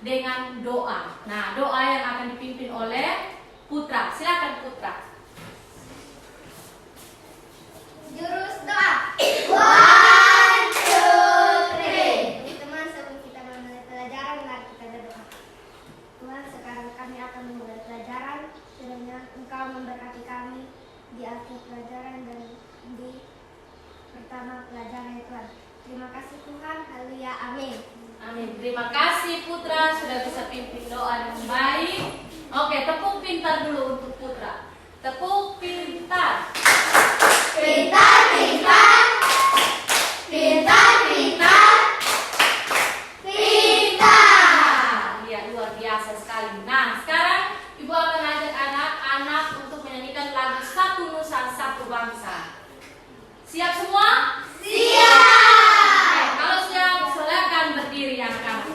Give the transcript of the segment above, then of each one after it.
dengan doa. Nah, doa yang akan dipimpin oleh Putra. Silakan Putra. Jurus doa. 1, 2, 3. Teman-teman, sebelum kita memulai pelajaran, mari kita berdoa. Tuhan, sekarang kami akan memulai pelajaran. Kiranya Engkau memberkati kami di akhir pelajaran dan di pertama pelajaran ya Tuhan. Terima kasih Tuhan. Haleluya. Amin. Amin. Terima kasih Putra sudah bisa pimpin doa dengan baik. Oke, tepuk pintar dulu untuk Putra. Tepuk pintar. Pintar, pintar. Pintar, pintar. Pintar. Ya, luar biasa sekali. Nah, sekarang Ibu akan ajak anak-anak untuk menyanyikan lagu Satu Nusa Satu Bangsa. Siap semua? Oke, kalau siap, silakan berdiri anak-anak.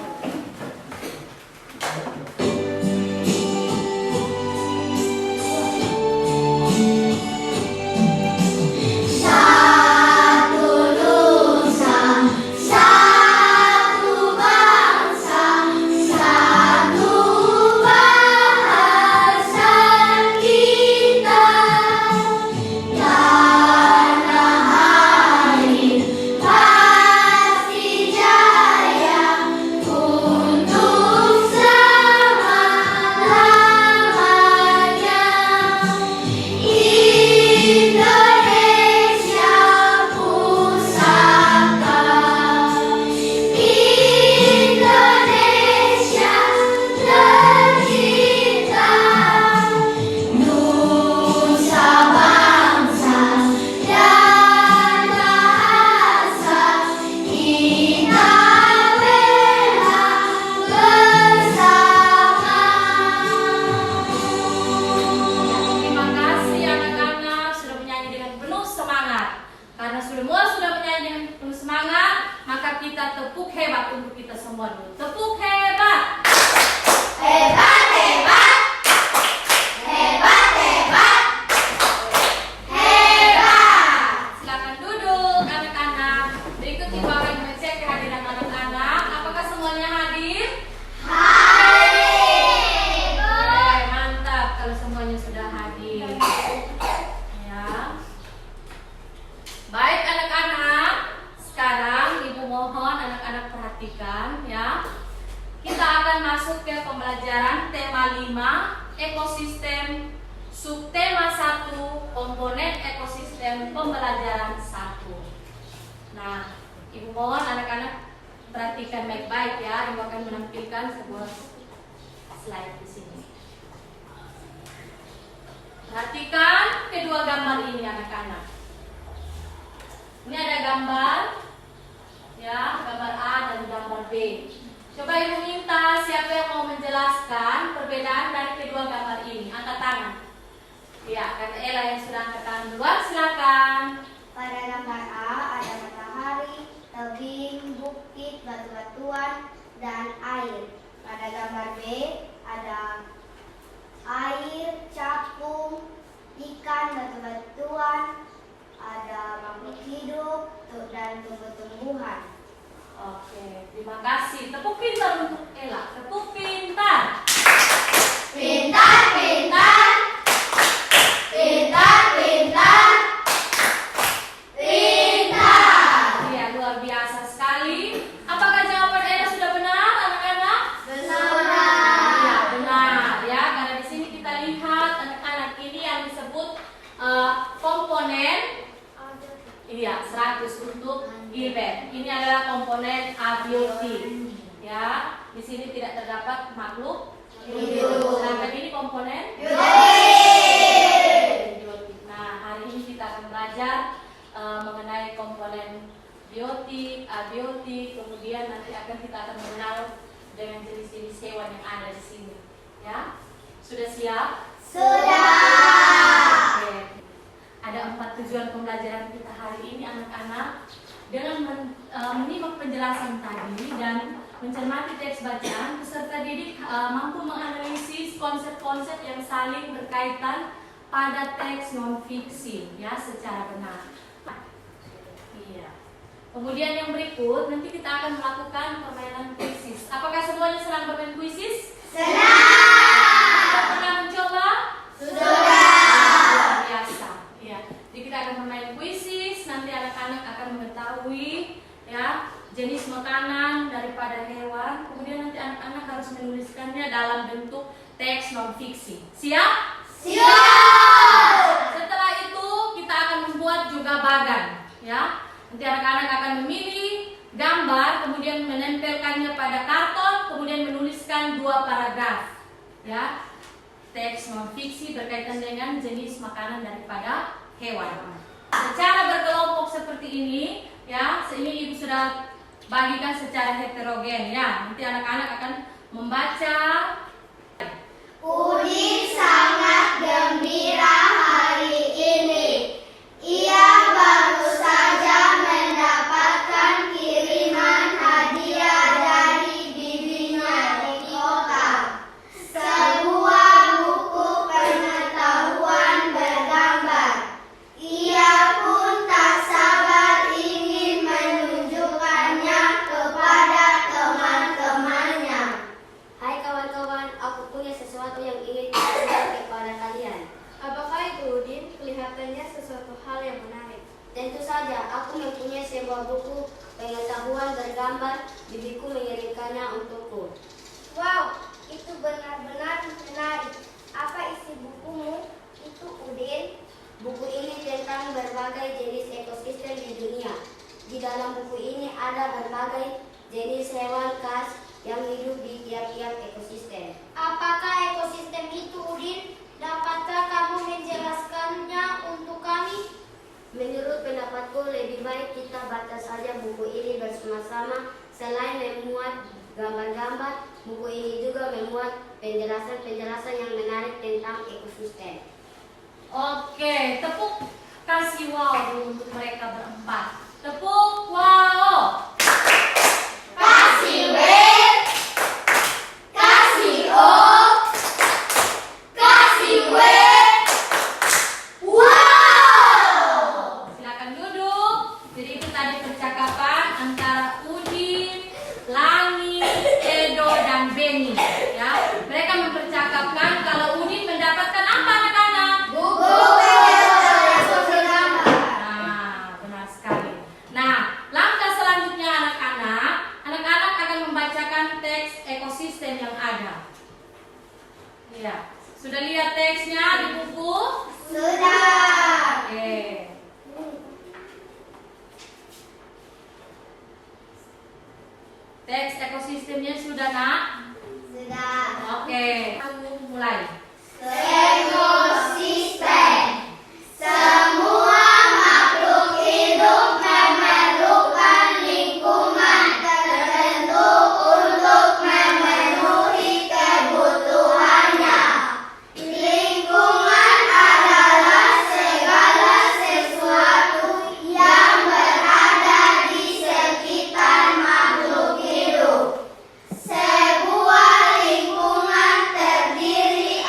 Karena semua sudah menyanyi dengan penuh semangat, maka kita tepuk hebat untuk kita semua dulu. Tepuk hebat. Hebat, hebat. Hebat, hebat. Hebat. Silakan duduk anak-anak. Berikut Ibu akan mengecek kehadiran anak-anak. Apakah semuanya hadir? Hadir. Oke, mantap kalau semuanya sudah hadir. Ya. Baik anak-anak, sekarang Ibu mohon anak-anak perhatikan ya. Kita akan masuk ke pembelajaran tema 5, ekosistem, subtema 1, komponen ekosistem pembelajaran 1. Nah, Ibu mohon anak-anak perhatikan baik-baik ya. Ibu akan menampilkan sebuah slide di sini. Perhatikan kedua gambar ini anak-anak. Ini ada gambar, ya, gambar A dan gambar B. Coba Ibu minta siapa yang mau menjelaskan perbedaan dari kedua gambar ini. Angkat tangan. Ya, karena Ella yang sudah angkat tangan duluan, silakan. Pada gambar A ada matahari, tebing, bukit, batu-batuan, dan air. Pada gambar B ada air, capung, ikan, batu-batuan, ada makhluk hidup dan tumbuh-tumbuhan. Oke, terima kasih. Tepuk pintar untuk Ella. Tepuk pintar. Pintar, pintar. Pintar, pintar. Pintar. Ya, luar biasa sekali. Apakah jawaban Ella sudah benar, anak-anak? Benar. Ya, benar ya. Karena di sini kita lihat anak-anak ini yang disebut komponen. Iya, 100 untuk Gilbert. Ini adalah komponen abiotik. Ya, di sini tidak terdapat makhluk hidup. Sedangkan ini komponen biotik. Nah, hari ini kita akan belajar mengenai komponen biotik, abiotik. Kemudian nanti kita akan mengenal dengan jenis-jenis hewan yang ada di sini. Ya, sudah siap? Sudah. Oke. Ada 4 tujuan pembelajaran kita hari ini anak-anak. Dengan menyimak penjelasan tadi dan mencermati teks bacaan, peserta didik mampu menganalisis konsep-konsep yang saling berkaitan pada teks non-fiksi ya secara benar. Iya. Kemudian yang berikut nanti kita akan melakukan permainan kuisis. Apakah semuanya senang bermain kuisis? Sudah pernah mencoba? Sudah. Luar biasa. Ya. Jadi kita akan bermain kuisis. Nanti anak-anak akan mengetahui ya jenis makanan daripada hewan. Kemudian nanti anak-anak harus menuliskannya dalam bentuk teks non fiksi. Siap? Siap. Setelah itu kita akan membuat juga bagan. Ya. Nanti anak-anak akan memilih gambar, kemudian menempelkannya pada karton, kemudian menuliskan 2 paragraf. Ya. Teks non fiksi berkaitan dengan jenis makanan daripada hewan. Secara berkelompok seperti ini, ya, ini Ibu sudah bagikan secara heterogen, ya. Nanti anak-anak akan membaca. Udin sangat gembira hari ini. Ia baru saja mendapatkan kiriman hadiah dari bibinya di kota. Sebuah buku pengetahuan bergambar. Ia pun tak sabar ingin menunjukkannya kepada teman-temannya. Hai kawan-kawan, aku punya sesuatu yang ingin saya kepada kalian. Apakah itu, Udin? Kelihatannya sesuatu hal yang menarik. Tentu saja, aku mempunyai sebuah buku pengetahuan bergambar. Bibiku mengirimkannya untukku. Wow, itu benar-benar menarik. Apa isi bukumu itu, Udin? Buku ini tentang berbagai jenis ekosistem di dunia. Di dalam buku ini ada berbagai jenis hewan khas yang hidup di tiap-tiap ekosistem. Apakah ekosistem itu, Udin? Dapatkah kamu menjelaskannya untuk kami? Menurut pendapatku, lebih baik kita baca saja buku ini bersama-sama. Selain memuat gambar-gambar, buku ini juga memuat penjelasan-penjelasan yang menarik tentang ekosistem. Oke, tepuk kasih wow dulu untuk mereka berempat. Tepuk wow. Kasih W, kasih O, kasih W. Wow! Silakan duduk. Jadi itu tadi percakapan antara Udin, Langi, Edo, dan Beni. Ya, mereka mempercakapkan kalau Udin mendapatkan apa anak-anak? Buku pengetahuan. Nah, benar sekali. Nah, langkah selanjutnya anak-anak akan membacakan teks ekosistem yang ada. Ya, sudah lihat teksnya di buku? Sudah. Oke. Teks ekosistemnya sudah, Nak? Sudah. Oke, kamu mulai. Ekosistem. Semua makhluk hidup memerlukan lingkungan tertentu untuk memenuhi kebutuhannya. Lingkungan adalah segala sesuatu yang berada di sekitar makhluk hidup. Sebuah lingkungan terdiri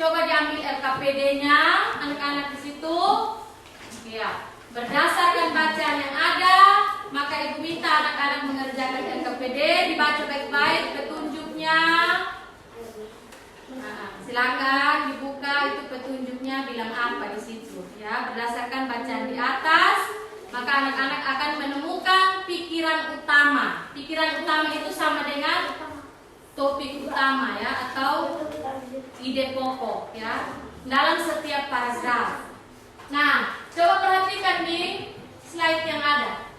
coba diambil LKPD-nya anak-anak di situ. Ya, berdasarkan bacaan yang ada, maka ibu minta anak-anak mengerjakan LKPD, dibaca baik-baik petunjuknya. Nah, silakan dibuka itu petunjuknya bilang apa di situ. Ya, berdasarkan bacaan di atas, maka anak-anak akan menemukan pikiran utama. Pikiran utama itu sama dengan topik utama ya, atau ide pokok ya, dalam setiap paragraf. Nah, coba perhatikan di slide yang ada.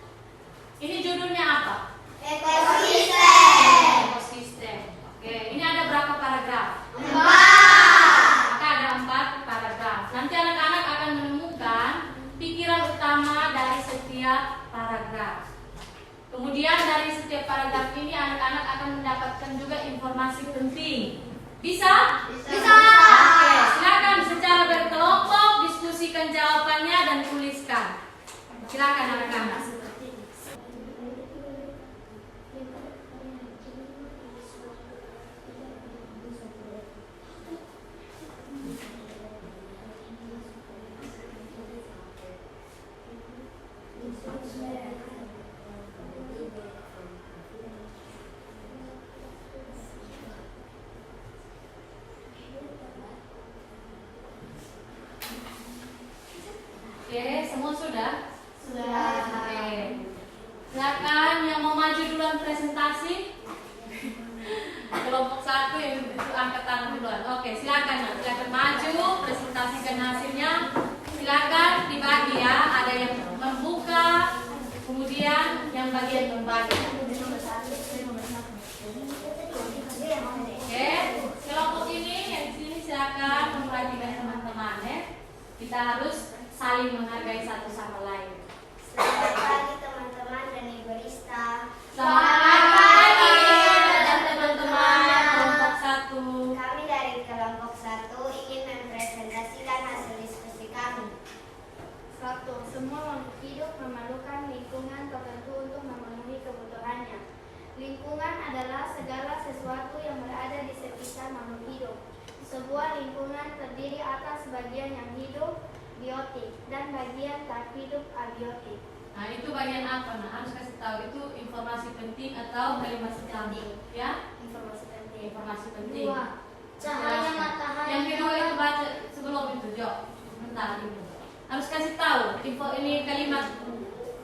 Ini judulnya apa? Ekosistem. Ekosistem. Oke, ini ada berapa paragraf? 4. Maka ada 4 paragraf. Nanti anak-anak akan menemukan pikiran utama dari setiap paragraf. Kemudian dari setiap paragraf ini anak-anak akan mendapatkan juga informasi penting. Bisa? Bisa. Oke, silakan secara berkelompok diskusikan jawabannya dan tuliskan. Silakan anak-anak. Oke, semua sudah? Sudah. Oke. Silakan yang mau maju duluan presentasi. Kelompok 1 yang itu angkat tangan duluan. Oke, silakan. Silakan maju, presentasikan hasilnya. Silakan dibagi ya. Ada yang membuka, kemudian yang bagian membagi. Oke, kelompok ini yang di sini silakan memperhatikan teman-teman ya. Kita harus saling menghargai satu sama lain. Selamat pagi teman-teman dan Ibu Rista. Selamat pagi dan teman-teman kelompok 1. Kami dari kelompok 1 ingin mempresentasikan hasil diskusi kami. 1. Semua makhluk hidup memerlukan lingkungan tertentu untuk memenuhi kebutuhannya. Lingkungan adalah segala sesuatu yang berada di sekitar makhluk hidup. Sebuah lingkungan terdiri atas bagian yang hidup, biotik, dan bagian tak hidup, abiotik. Nah, itu bagian apa? Nah, harus kasih tahu itu informasi penting atau kalimat penting, ya? Informasi penting. Informasi penting. 2. Cahaya Jelaskan. matahari. Yang kedua itu baca sebelum itu, Jo. Bentar itu. Harus kasih tahu info ini kalimat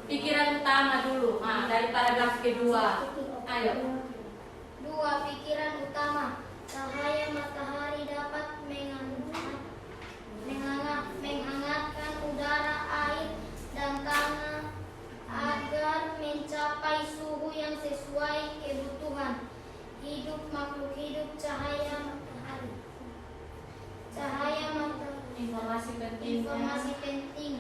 pikiran utama dulu. Nah, dari paragraf kedua. Ayo. 2. Pikiran utama. Cahaya matahari dapat menghangatkan udara, air, dan tanah agar mencapai suhu yang sesuai kebutuhan hidup makhluk hidup. Cahaya matahari. Informasi penting. Informasi penting.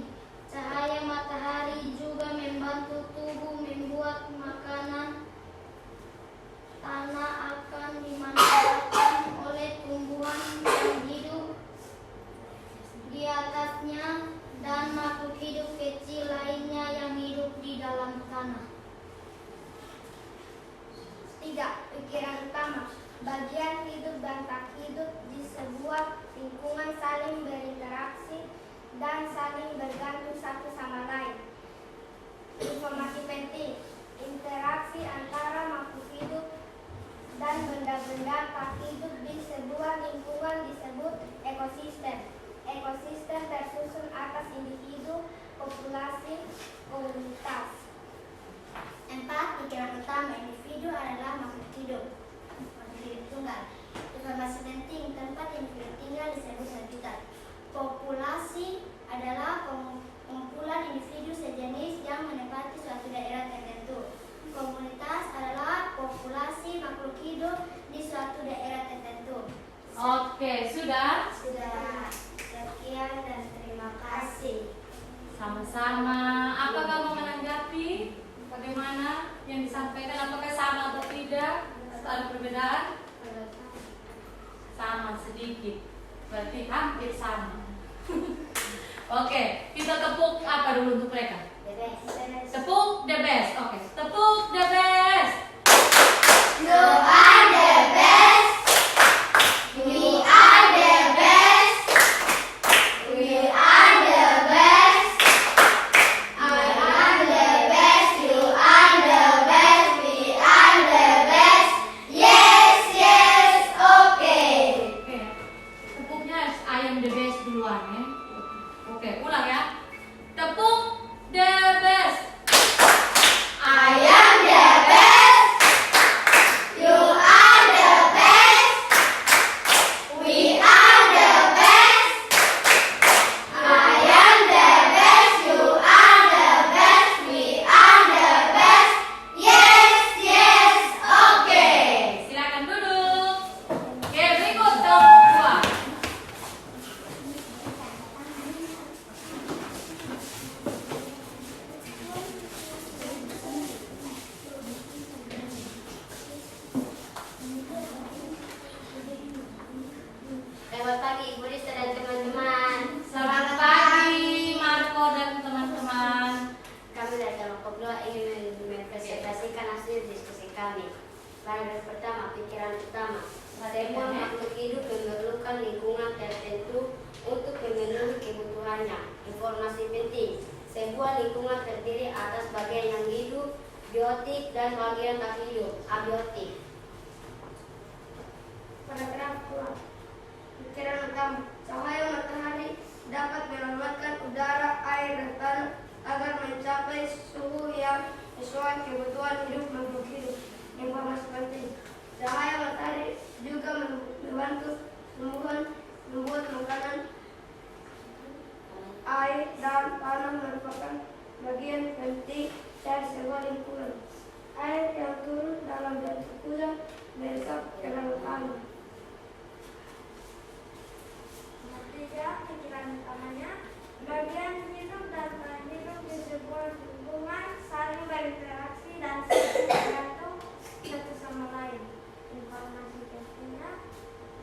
Cahaya matahari juga membantu tubuh membuat makanan. Tanah akan dimanfaatkan oleh tumbuhan yang hidup di atasnya dan makhluk hidup kecil lainnya yang hidup di dalam tanah. 3. Pikiran utama. Bagian hidup dan tak hidup di sebuah lingkungan saling berinteraksi dan saling bergantung satu sama lain. Informasi penting. Interaksi antara makhluk hidup dan benda-benda tak hidup di sebuah lingkungan disebut ekosistem. Ekosistem tersusun atas individu, populasi, komunitas. 4. Pikiran utama. Individu adalah makhluk hidup tunggal. Informasi penting. Tempat individu tinggal disebut habitat. Populasi adalah kumpulan individu sejenis yang menempati suatu daerah tertentu. Komunitas adalah populasi makhluk hidup di suatu daerah tertentu. Oke, sudah? Sudah. Sekian dan terima kasih. Sama-sama. Apakah mau menanggapi bagaimana yang disampaikan? Apakah sama atau tidak? Atau ada perbedaan? Sama sedikit. Berarti hampir sama. Oke, kita tepuk apa dulu untuk mereka? Tepuk the best. Oke, tepuk the best. You are the best. We are the best. I am the best duluan ya. Oke, ulang ya. Tepuk the best. I am the best. You are the best. We are the best. I am the best. You are the best. We are the best. Yes, yes, okay. Silakan duduk. Oke, berikut kelompok 2. Selamat pagi Ibu Rista dan teman-teman. Selamat pagi Marco dan teman-teman. Kami dari kelompok 2 ingin mempresentasikan hasil diskusi kami. Paragraf pertama, pikiran utama. Semua makhluk hidup memerlukan lingkungan tertentu untuk memenuhi kebutuhannya. Informasi penting. Sebuah lingkungan terdiri atas bagian yang hidup, biotik, dan bagian tak hidup, abiotik. Paragraf 2. Pikiran utama. Cahaya matahari dapat menyelamatkan udara, air, dan tanah agar mencapai suhu yang sesuai kebutuhan hidup makhluk hidup. Informasi penting. Cahaya matahari juga membantu tumbuhan membuat makanan. Air dan tanah merupakan bagian penting dari sebuah lingkungan. Air yang turun dalam bentuk hujan meresap ke dalam tanah. Tiga, pikiran utamanya. Bagian hidup dan tak hidup di sebuah lingkungan saling berinteraksi dan saling tergantung satu sama lain. Informasi pentingnya.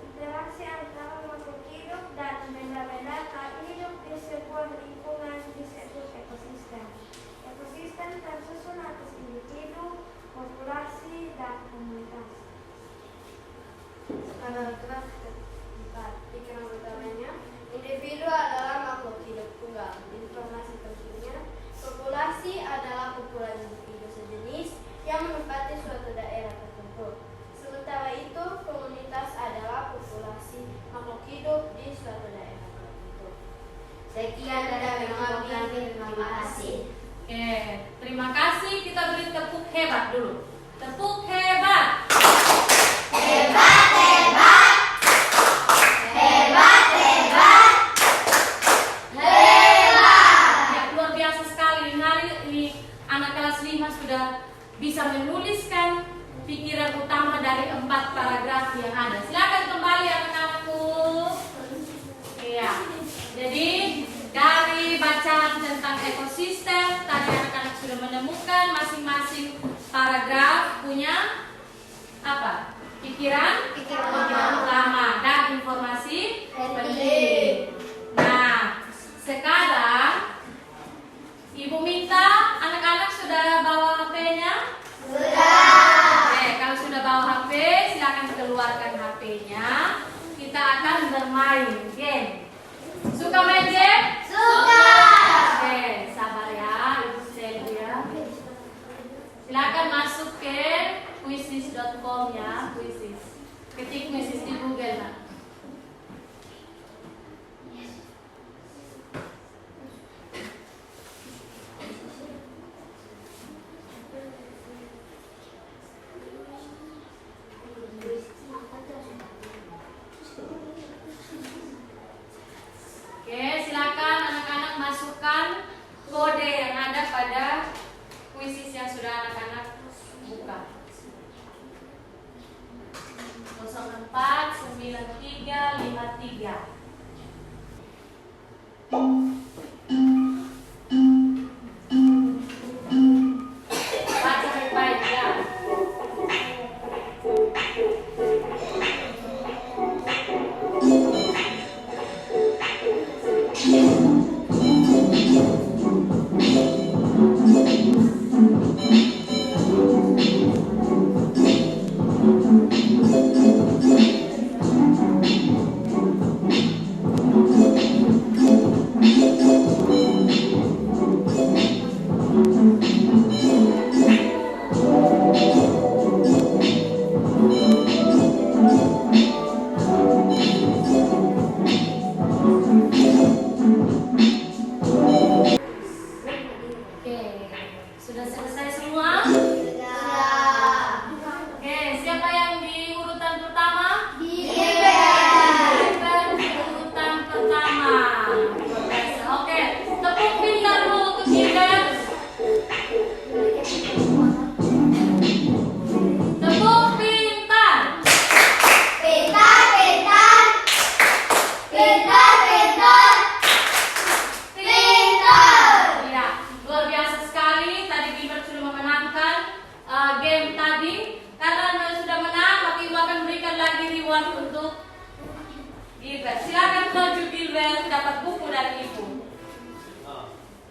Interaksi antara makhluk hidup dan benda-benda tak hidup di sebuah lingkungan disebut ekosistem. Ekosistem tersusun atas individu, populasi, dan komunitas. Paragraf 4. Pikiran utamanya. Individu adalah makhluk hidup tunggal. Informasi pentingnya. Populasi adalah kumpulan individu sejenis yang menempati suatu daerah tertentu. Sementara itu, komunitas adalah populasi makhluk hidup di suatu daerah tertentu. Sekian dari kelompok kami. Terima kasih. Oke, terima kasih. Kita beri tepuk hebat dulu. Tepuk hebat. Hebat, hebat. Hebat, hebat. Hebat. Ya, luar biasa sekali. Hari ini anak kelas 5 sudah bisa menuliskan pikiran utama dari 4 paragraf yang ada. Silakan kembali anak-anakku. Iya. Jadi dari bacaan tentang ekosistem tadi anak-anak sudah menemukan masing-masing paragraf punya apa? Pikiran utama dan informasi penting. Nah, sekarang Ibu minta anak-anak sudah bawa HP-nya? Sudah. Oke, kalau sudah bawa HP, silakan keluarkan HP-nya. Kita akan bermain game. Suka main game? Suka. Oke, sabar ya, Ibu Sylvia. Silakan masuk ke quizzes.com ya, quizzes. Ketik quizzes di Google, Nak. Oke, silakan anak-anak masukkan kode yang ada pada quizzes yang sudah anak-anak buka. 049353. Baca baik-baik ya.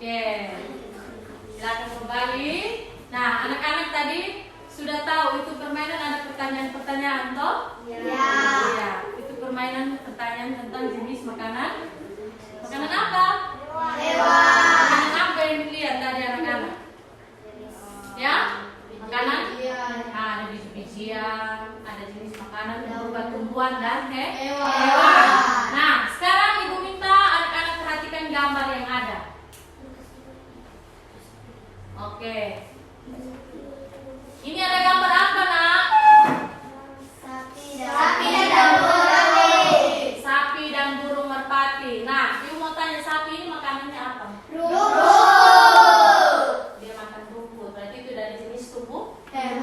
Oke. Silakan kembali. Nah, anak-anak tadi sudah tahu itu permainan ada pertanyaan-pertanyaan toh? Iya. Itu permainan pertanyaan tentang jenis makanan. Makanan apa? Makanan apa yang dilihat tadi anak-anak? Ya? Makanan? Nah, ada biji-bijian, ada jenis makanan berupa tumbuhan dan hewan. Nah, sekarang ibu minta anak-anak perhatikan gambar yang ada. Oke. Ini ada gambar apa, Nak? Sapi dan burung merpati. Nah, ibu mau tanya, sapi ini makanannya apa? Dia makan rumput. Berarti itu dari jenis tumbuhan.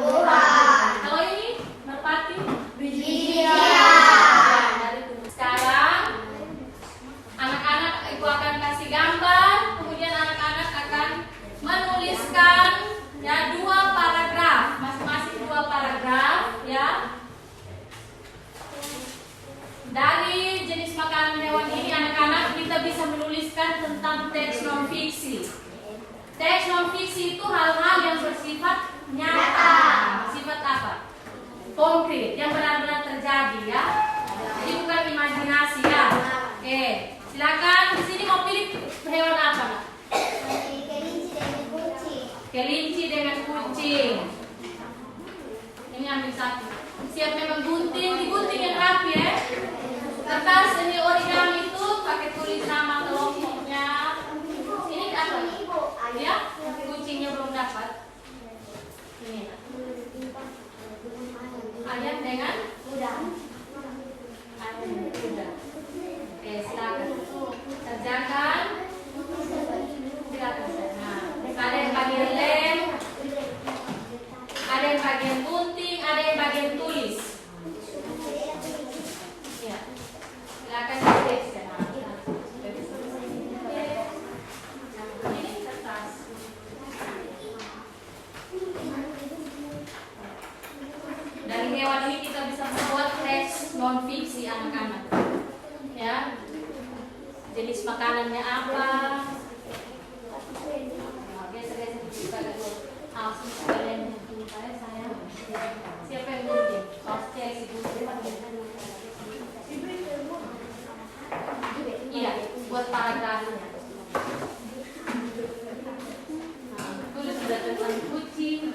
Kalau ini merpati? Dari tumbuh. Sekarang anak-anak ibu akan kasih gambar, kemudian anak-anak akan menuliskan ya 2 paragraf, masing-masing 2 paragraf ya. Dari jenis makanan hewan ini anak-anak kita bisa menuliskan tentang teks non fiksi. Teks non fiksi itu hal-hal yang bersifat nyata. Sifat apa? Konkret, yang benar-benar terjadi ya. Jadi bukan imajinasi ya. Oke, silakan di sini mau pilih hewan apa, Nak? Kelinci dengan kucing. Ini ambil satu. Siap memang gunting, digunting yang rapi ya. Kertas ini origami itu pakai tulis nama kelompoknya. Ini apa? Ya, kucingnya belum dapat. Ini. Ayam dengan kuda. Ayam dengan kuda. Oke, silakan. Kerjakan. Silakan. Nah, ada yang bagian lem, ada yang bagian gunting, ada yang bagian tulis. Ya, silakan ditulis ya. Ini kertas. Dari hewan ini kita bisa membuat teks non fiksi anak-anak. Ya, jenis makanannya apa? Siapa yang gunting? Pasti si gunting. Iya, buat paragrafnya. Tulis sudah tentang kucing.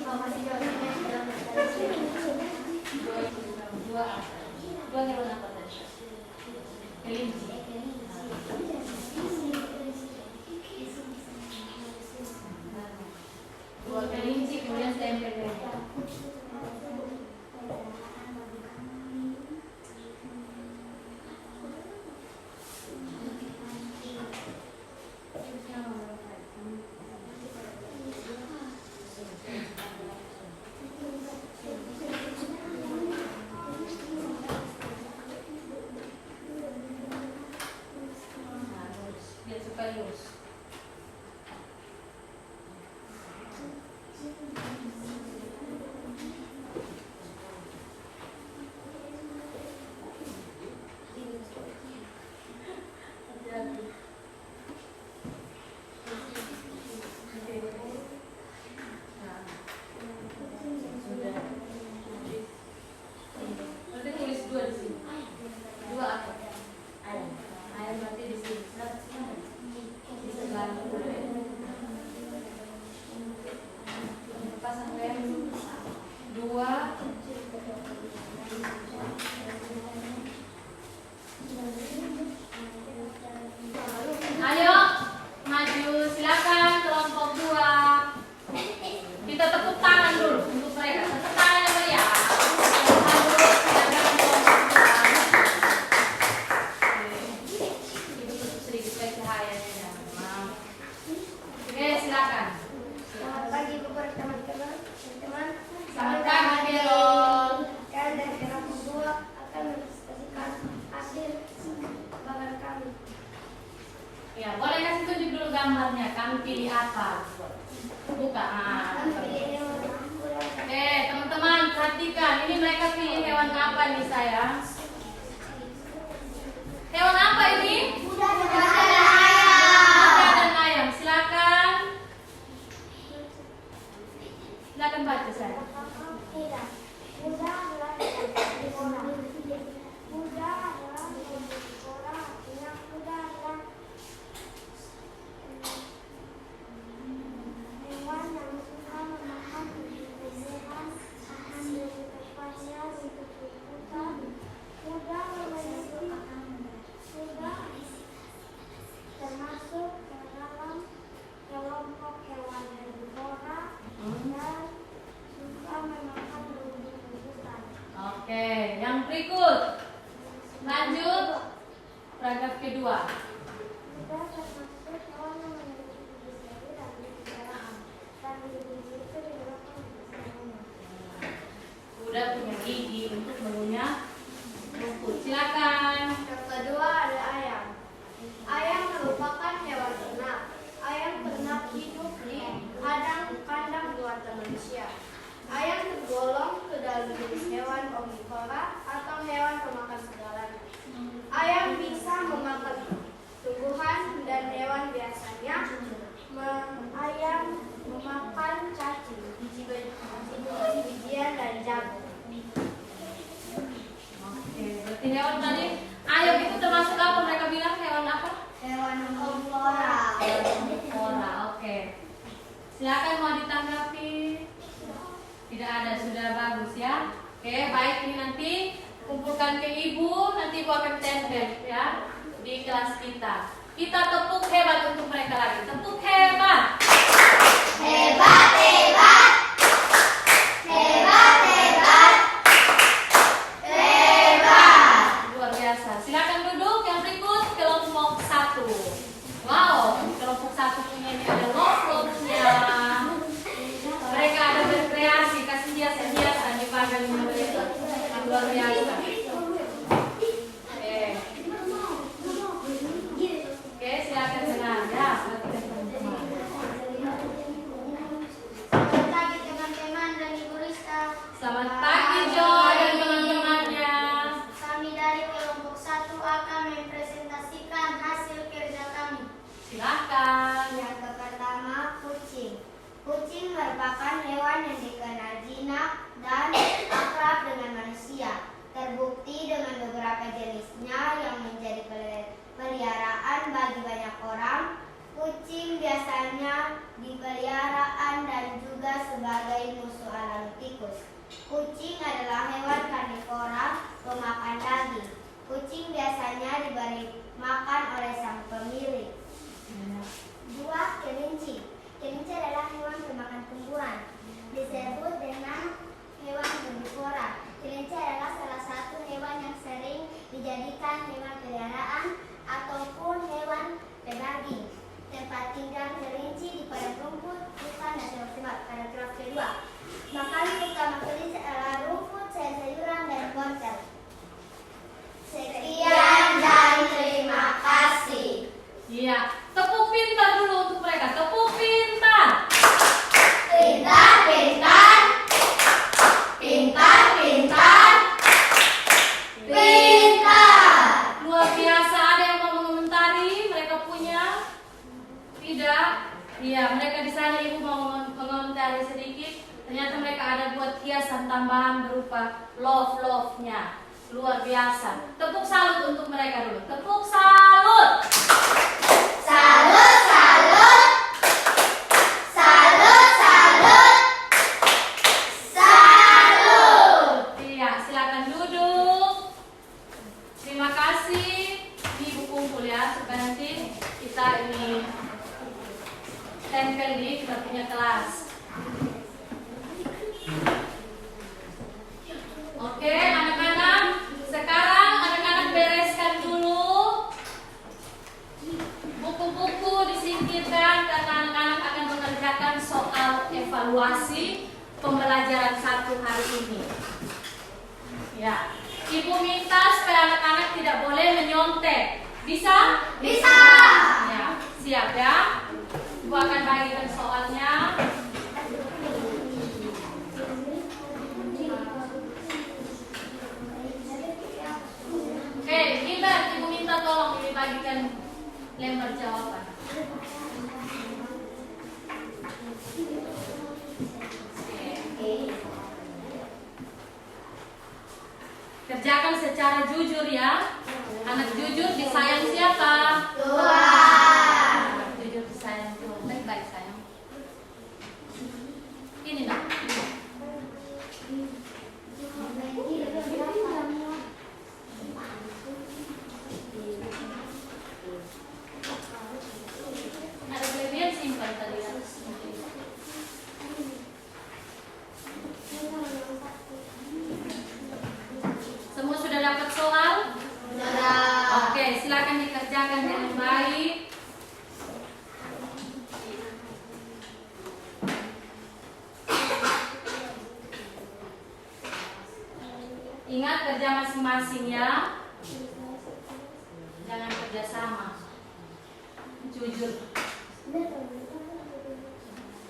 Dua hewan apa tadi? Kelinci. Dua kelinci kemudian tempel. Biar supaya lurus. Ayo, maju silakan kelompok 2. Kita tepuk tangan dulu untuk mereka. Tepuk tangan yang meriah. Ibu tutup sedikit supaya cahayanya. Oke, silakan. Selamat pagi buat teman-teman. Selamat pagi, Carol. Kalian dari kelompok 2 akan mempresentasikan hasil bagan kami. Ya, boleh kasih tunjuk dulu gambarnya. Kami pilih apa? Buka. Kami pilih hewan kurang. Teman-teman, perhatikan. Ini mereka pilih hewan apa nih, sayang? Hewan apa ini? Kuda dan Kuda dan ayam. Silakan. 2. Kita termasuk hewan yang memiliki gigi seri dan gigi jarahan. Dan gigi itu digunakan untuk semuanya. Kuda punya gigi untuk mengunyah rumput. Silakan. Yang kedua ada ayam. Ayam merupakan hewan ternak. Ayam ternak hidup di kandang buatan manusia. Ayam tergolong ke dalam jenis hewan omnivora atau hewan pemakan segalanya. Ayam bisa memakan tumbuhan dan hewan biasanya. Ayam memakan cacing, biji-bijian dan jagung. Oke, berarti hewan tadi ayam itu termasuk apa? Mereka bilang hewan apa? Hewan omnivora. Omnivora. Oke. Silakan mau ditanggapi. Tidak ada, sudah bagus ya. Oke, baik, ini nanti kumpulkan ke ibu, nanti ibu akan tempel ya di kelas kita. Kita tepuk hebat untuk mereka lagi. Tepuk hebat. Hebat, hebat. Hebat, hebat. Hebat. Luar biasa. Silakan duduk. Yang berikut kelompok 1. Wow, kelompok 1 punya ini ada love-nya. Mereka ada berkreasi, kasih hiasan-hiasan di pagar mereka. Luar biasa. Oke, silakan dengar ya. Teman-teman. Selamat pagi teman-teman dan Ibu Rista. Selamat pagi Joy dan teman-temannya. Kami dari kelompok 1 akan mempresentasikan hasil kerja kami. Silakan. Yang pertama, kucing. Kucing merupakan hewan yang dikenal jinak dan akrab dengan manusia. Terbukti dengan beberapa jenisnya yang menjadi peliharaan bagi banyak orang. Kucing biasanya dipeliharaan dan juga sebagai musuh alami tikus. Kucing adalah hewan karnivora pemakan daging. Kucing biasanya diberi makan oleh sang pemilik. 2. Kelinci. Kelinci adalah hewan pemakan tumbuhan. Disebut dengan hewan herbivora. Kelinci adalah salah satu hewan yang sering dijadikan hewan peliharaan ataupun hewan pedaging. Tempat tinggal kelinci di padang rumput, hutan, dan semak-semak. Paragraf kedua. Makanan utama kelinci adalah rumput, sayur-sayuran, dan wortel. Sekian dan terima kasih. Iya, tepuk pintar dulu untuk mereka. Tepuk pintar. Pintar, pintar. Pintar, pintar. Pintar. Luar biasa. Ada yang mau mengomentari? Mereka punya? Tidak. Iya, mereka di sana ibu mau mengomentari sedikit. Ternyata mereka ada buat hiasan tambahan berupa love-nya. Luar biasa. Tepuk salut untuk mereka dulu. Tepuk salut. Salut, salut. Salut, salut. Salut. Iya, silakan duduk. Terima kasih. Ibu kumpul ya, supaya nanti kita ini tempel di kita punya kelas. Oke, anak-anak. Sekarang anak-anak bereskan dulu buku-buku, disingkirkan karena anak-anak akan mengerjakan soal evaluasi pembelajaran 1 hari ini. Ya, ibu minta supaya anak-anak tidak boleh menyontek. Bisa? Bisa. Ya, siap ya. Ibu akan bagikan soalnya. Oke, Gilbert, ibu minta tolong dibagikan lembar jawaban. Kerjakan secara jujur ya. Anak jujur disayang siapa? Tuhan. Anak jujur disayang Tuhan. Baik-baik sayang. Ini nak. Ada kelebihan simpan tadi ya. Semua sudah dapat soal? Sudah. Oke, silakan dikasih baik. Ingat kerja masing-masing ya. Jangan kerja sama. Jujur.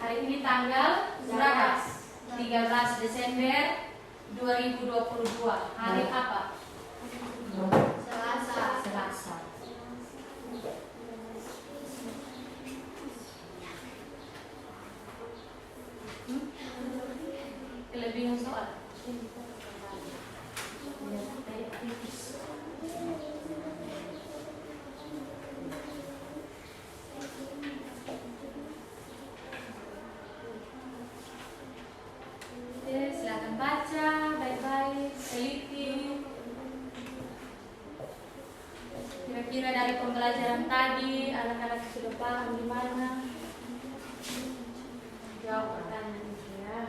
Hari ini tanggal berapa? 13 Desember 2022. Hari apa? Selasa. Kelebihan soal. Silakan baca baik-baik, teliti. Kira-kira dari pembelajaran tadi anak-anak sudah paham di mana? Jawab pertanyaan itu ya.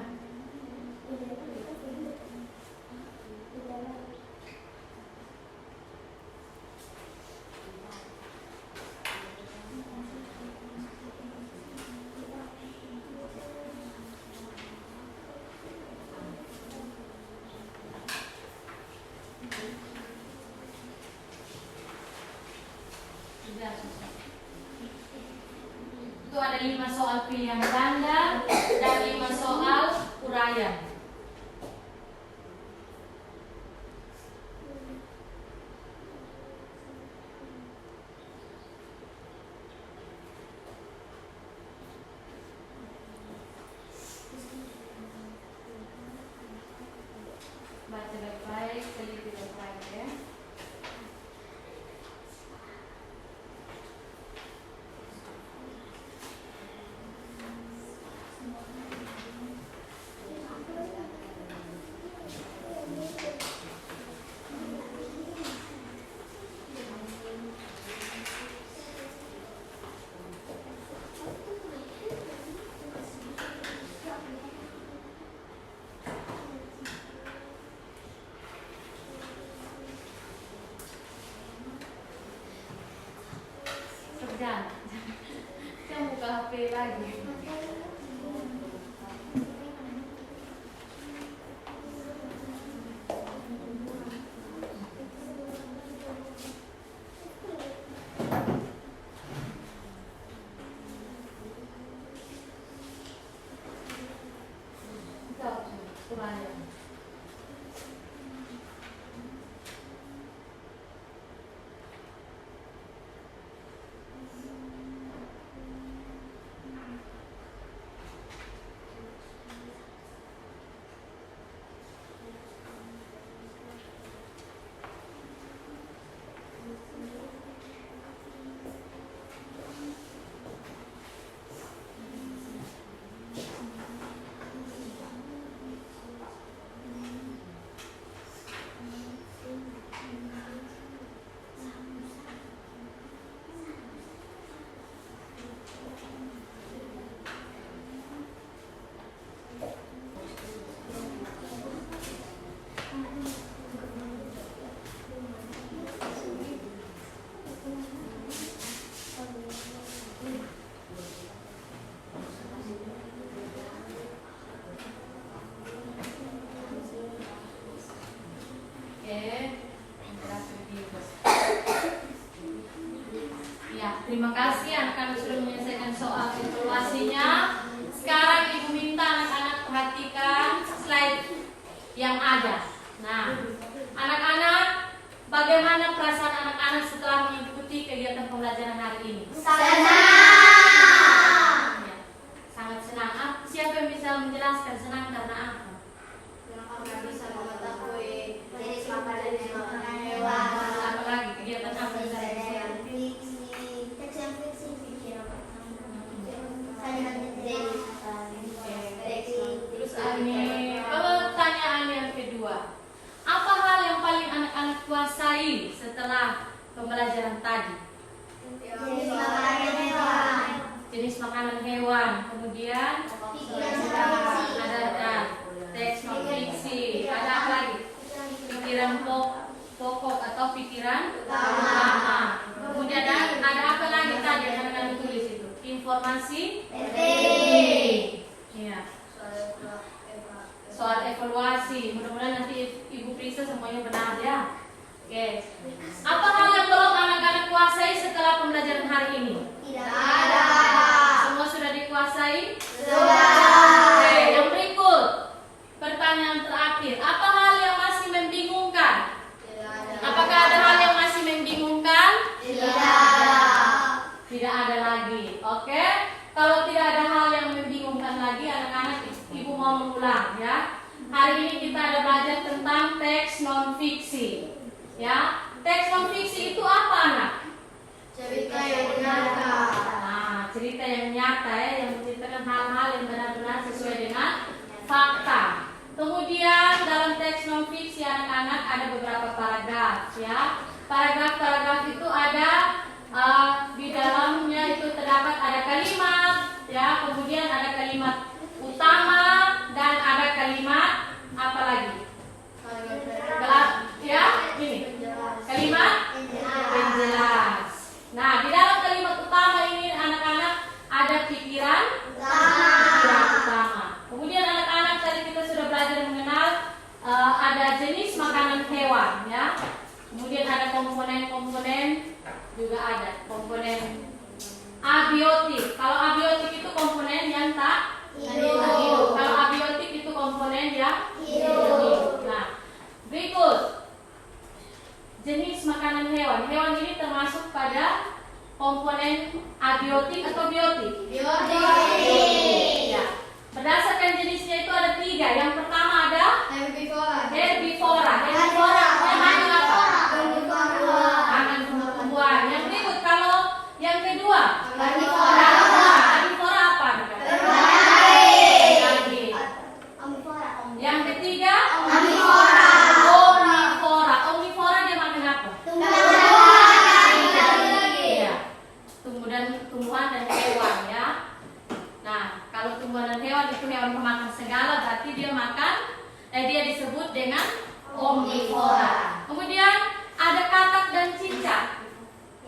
Itu ada 5 soal pilihan ganda dan 5 soal uraian. Baca baik-baik, teliti baik-baik ya. Jangan buka HP lagi. Uraian. Terima kasih anak-anak sudah menyelesaikan soal evaluasinya. Sekarang Ibu minta anak-anak perhatikan slide yang ada. Nah, anak-anak, bagaimana perasaan anak-anak setelah mengikuti kegiatan pembelajaran hari ini? Senang. Ya, sangat senang. Siapa yang bisa menjelaskan senang karena apa? Karena bisa mengetahui jenis makanan hewan. Apa lagi? Kegiatan apa yang saya Terus ini pertanyaan yang kedua, apa hal yang paling anak-anak kuasai setelah pembelajaran tadi? Jenis makanan hewan. Kemudian ada teks non fiksi. Ada apa lagi? Pikiran pokok atau pikiran utama. Kemudian ada apa informasi penting. Iya. Soal evaluasi. Mudah-mudahan nanti Ibu Prisa semuanya benar ya. Oke. Apa hal yang belum anak-anak kuasai setelah pembelajaran hari ini? Tidak ada. Semua sudah dikuasai? Sudah. Oke, yang berikut. Pertanyaan terakhir. Apa hal yang masih membingungkan? Apakah ada hal yang masih membingungkan? Tidak ada lagi. Oke. Kalau tidak ada hal yang membingungkan lagi, anak-anak, Ibu mau mengulang ya. Hari ini kita ada belajar tentang teks non fiksi. Ya. Teks non fiksi itu apa, anak? Cerita yang nyata. Nah, cerita yang nyata ya, yang menceritakan hal-hal yang benar-benar sesuai dengan fakta. Kemudian dalam teks non fiksi anak-anak ada beberapa paragraf ya. Paragraf-paragraf itu ada di dalamnya itu terdapat ada kalimat ya, kemudian ada kalimat utama dan ada kalimat apa lagi? Ya, ini kalimat penjelas. Nah, di dalam kalimat utama ini anak-anak ada pikiran utama. Kemudian anak-anak tadi kita sudah belajar mengenal ada jenis makanan hewan ya. Kemudian ada komponen-komponen juga ada komponen abiotik. Kalau abiotik itu komponen yang tak hidup. Kalau abiotik itu komponen yang hidup. Nah, berikut jenis makanan hewan. Hewan ini termasuk pada komponen abiotik atau biotik? Ya. Berdasarkan jenisnya itu ada 3. Yang pertama ada herbivora. Herbivora yang makan apa? Makan tumbuh-tumbuhan. Yang berikut kalau yang kedua Karnivora. Karnivora apa? Daging. Yang ketiga Omnivora. Omnivora dia makan apa? Iya. Tumbuhan dan hewan ya. Nah, kalau tumbuhan dan hewan itu hewan pemakan segala, berarti dia disebut dengan omnivora. Kemudian ada katak dan cicak.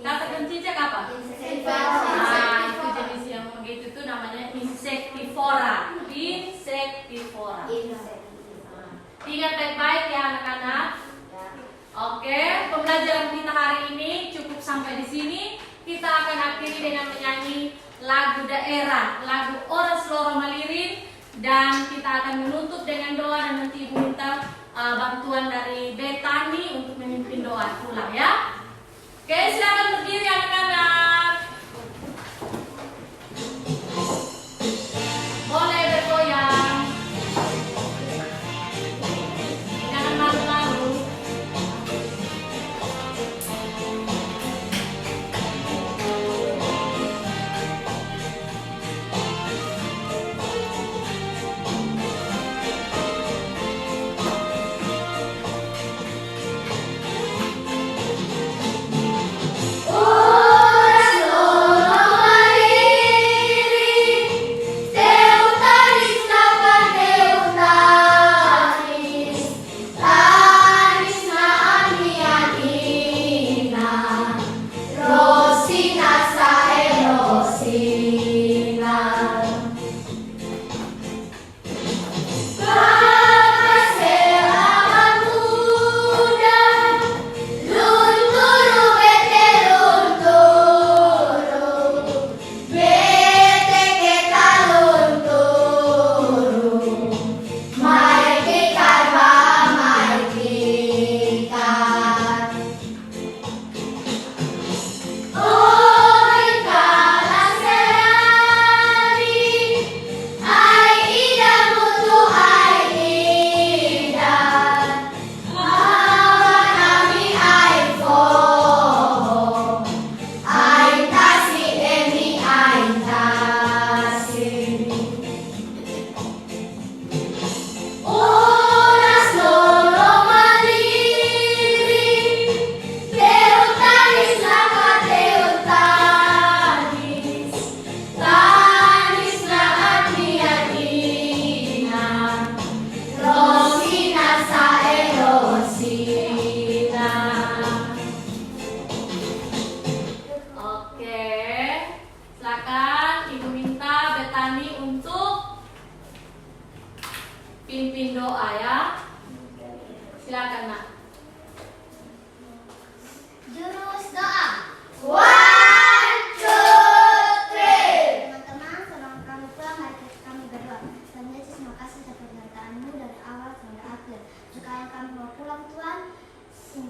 Katak dan cicak apa? Nah, itu jenis yang begitu itu namanya insektivora. Ingat baik-baik ya anak-anak. Oke, pembelajaran kita hari ini cukup sampai di sini. Kita akan akhiri dengan menyanyi lagu daerah, lagu Oras Loro Malirin, dan kita akan menutup dengan doa dan nanti Ibu minta bantuan dari Betani untuk memimpin doa pulang ya. Oke, silakan berdiri anak-anak. Boleh bergoyang. Jangan malu-malu. Oh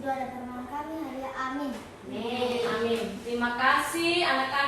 Itu ada permohonan kami, hadiah amin. Amin. Amin. Terima kasih anak-anak.